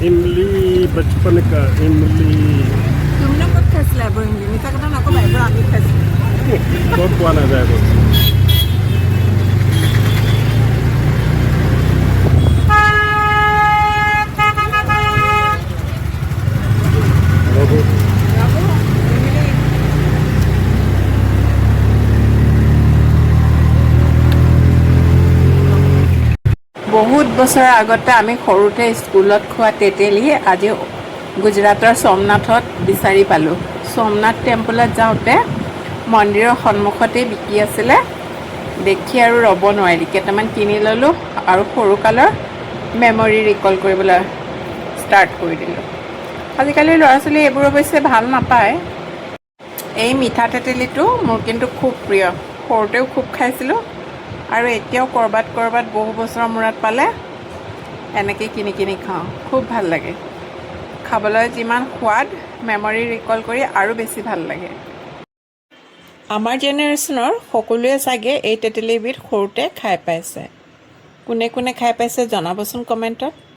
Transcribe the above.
इमली बचपन का इमली तुमने कब खाইছিলা এবাৰ ইমলি মিঠা কথা নকবা এবাৰ আমি খাইছিলো बहुत পোৱা নাযায় বস্তু বহুত বছৰ আগতে আমি সৰুতে স্কুলত খোৱা তেতেলী আজি গুজৰাটৰ সোমনাথত বিচাৰি পালোঁ সোমনাথ টেম্পলত যাওঁতে মন্দিৰৰ সন্মুখতে বিকি আছিলে দেখি আৰু ৰ'ব নোৱাৰি কেইটামান কিনি ল'লোঁ আৰু সৰুকালৰ মেমৰি ৰিকল কৰিবলৈ ষ্টাৰ্ট কৰি দিলোঁ আজিকালি ল'ৰা ছোৱালী এইবোৰ অৱশ্যে ভাল নাপায় এই মিঠা তেতেলীটো মোৰ কিন্তু খুব প্ৰিয় সৰুতেও খুব খাইছিলোঁ আৰু এতিয়াও কৰবাত বহু বছৰৰ মূৰত পালে এনেকৈ কিনি খাওঁ খুব ভাল লাগে খাবলৈ যিমান সোৱাদ মেমৰি ৰিকল কৰি আৰু বেছি ভাল লাগে আমাৰ জেনেৰেশ্যনৰ সকলোৱে চাগে এই তেতেলীবিধ সৰুতে খাই পাইছে কোনে কোনে খাই পাইছে জনাবচোন কমেণ্টত